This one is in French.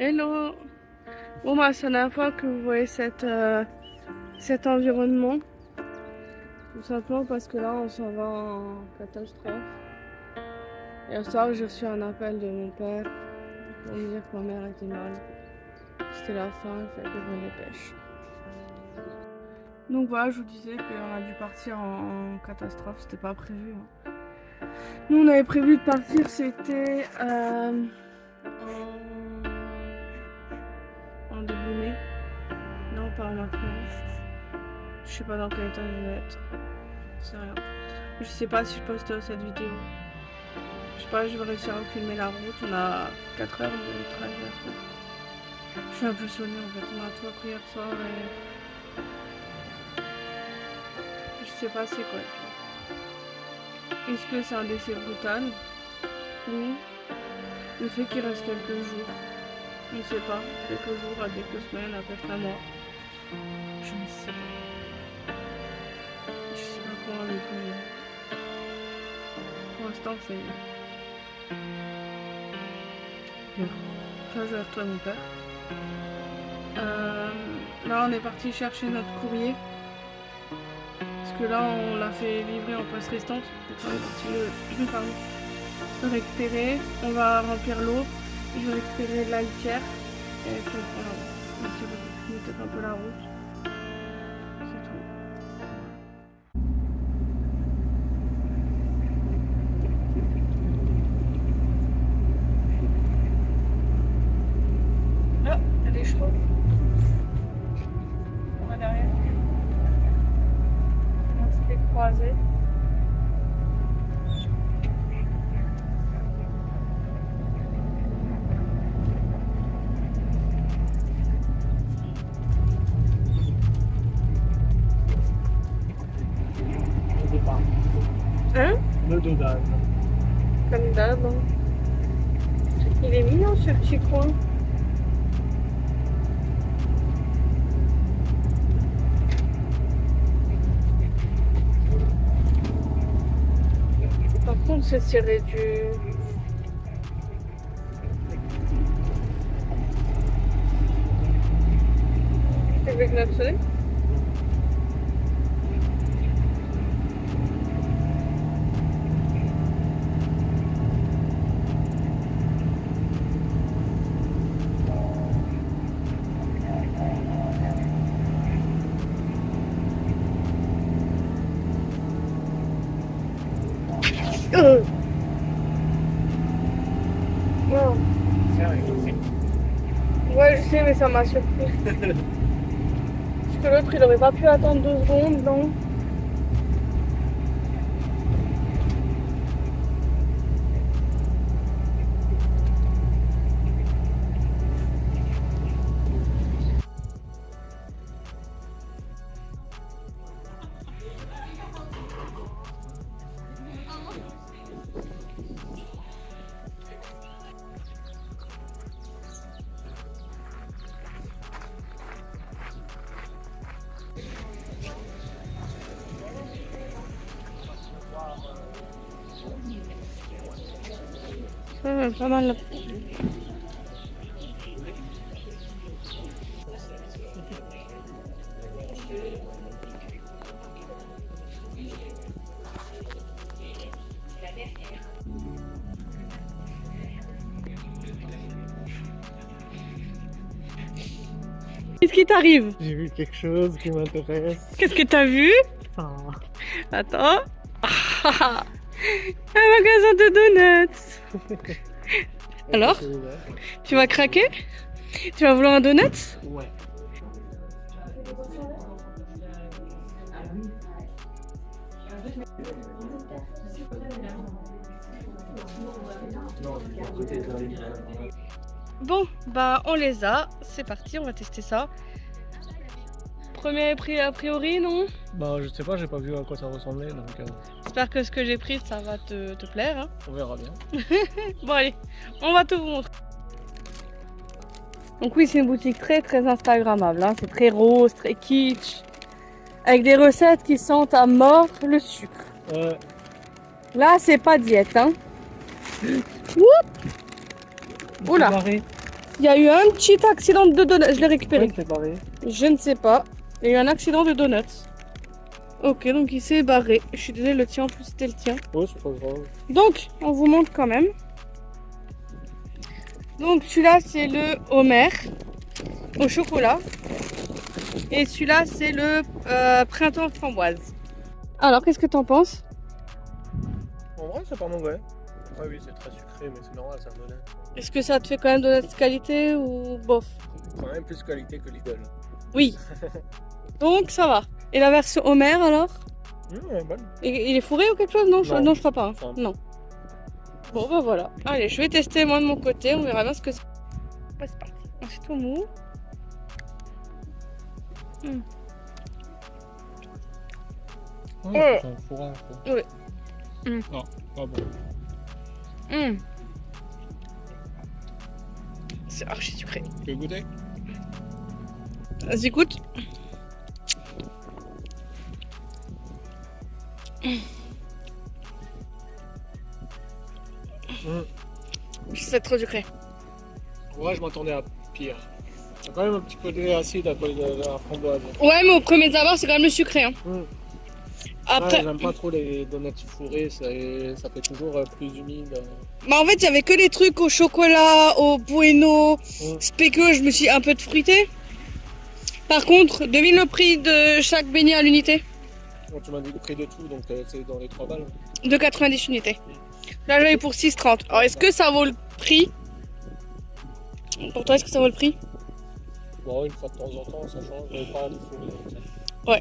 Hello. Bon bah c'est la dernière fois que vous voyez cet environnement. Tout simplement parce que là on s'en va en catastrophe. Hier soir j'ai reçu un appel de mon père pour me dire que ma mère était mal. C'était la fin, il fallait que je me dépêche. Donc voilà, je vous disais qu'on a dû partir en catastrophe, c'était pas prévu. Nous on avait prévu de partir, c'était en début mai. Non, pas maintenant. Je sais pas dans quel état je vais être. C'est rien. Je sais pas si je poste cette vidéo. Je sais pas, je vais réussir à filmer la route. On a 4 heures de trajet à faire. Je suis un peu sonnée en fait. On a tout appris hier soir et je sais pas c'est quoi. Est-ce que c'est un décès brutal ou le fait qu'il reste quelques jours? Je ne sais pas. Quelques jours, à quelques semaines, à peut-être un mois. Je ne sais pas. Je sais pas comment le trouver. Pour l'instant, c'est dur. Enfin, je vais retrouver mon père. Là, on est parti chercher notre courrier. Parce que là, on l'a fait livrer en poste restante. Donc, on est parti le récupérer. On va remplir l'eau. Je vais récupérer de la litière. Et puis, on va mettre un peu la route. C'est tout. Là, il y a des chevaux. On va derrière. On se fait croiser. Hein? Le dodage. Comme d'hab. Il est mignon ce petit coin. Par contre, c'est tiré du... Tu veux klaxonner? Wow. Ouais, je sais, mais ça m'a surpris. Parce que l'autre, il aurait pas pu attendre 2 secondes, donc... pas mal là. Qu'est-ce qui t'arrive? J'ai vu quelque chose qui m'intéresse. Qu'est-ce que t'as vu? Ah. Attends. Un magasin de donuts. Alors? Tu vas craquer? Tu vas vouloir un donut? Ouais. Bon, bah on les a. C'est parti, on va tester ça. Premier prix a priori, non? Bah je sais pas, j'ai pas vu à quoi ça ressemblait donc J'espère que ce que j'ai pris ça va te plaire. Hein. on verra bien. Bon allez, on va tout vous montrer. Donc oui, c'est une boutique très instagrammable. Hein. C'est très rose, très kitsch. Avec des recettes qui sentent à mort le sucre. Là, c'est pas diète. Hein. Oups. Oula. Il y a eu un petit accident de donuts. Je l'ai récupéré. Ouais, c'est pareil. Je ne sais pas. Il y a eu un accident de donuts. Ok, donc il s'est barré. Je suis désolée, le tien en plus c'était le tien. Ouais, c'est pas grave. Donc, on vous montre quand même. Donc celui-là c'est le Homer au chocolat. Et celui-là c'est le printemps framboise. Alors, qu'est-ce que t'en penses? En vrai, c'est pas mauvais. Ouais, oui, c'est très sucré, mais c'est normal, c'est un donut. Est-ce que ça te fait quand même de qualité ou bof? C'est quand même plus qualité que Lidl. Oui. Donc ça va. Et la version Homer alors? Ouais, bonne. Il est fourré ou quelque chose? Non, Non. je crois pas. Hein. Enfin. Non. Bon bah voilà. Allez, je vais tester moi de mon côté. On verra bien ce que c'est. Ouais, c'est parti. C'est tout mou. Ouais, c'est un fourrage, quoi. Ouais. Non, pas bon. C'est archi sucré. Tu veux goûter? Vas-y, goûte. C'est trop sucré. Ouais, je m'attendais à pire. Il y a quand même un petit côté acide à cause de la framboise. Ouais, mais au premier abord, c'est quand même le sucré. Hein. Après, Ouais, j'aime pas trop les donuts fourrés, ça fait toujours plus humide. bah en fait, il y avait que les trucs au chocolat, au bueno, spéculoos, je me suis un peu de fruité. Par contre, devine le prix de chaque beignet à l'unité. Bon, tu m'as dit le prix de tout, donc c'est dans les 3 balles. De 90 unités. Là, j'avais pour 6,30. Alors, est-ce que ça vaut le prix? Pour toi, est-ce que ça vaut le prix? Bon, une fois de temps en temps, ça change, mais pas les fourrés. Ouais.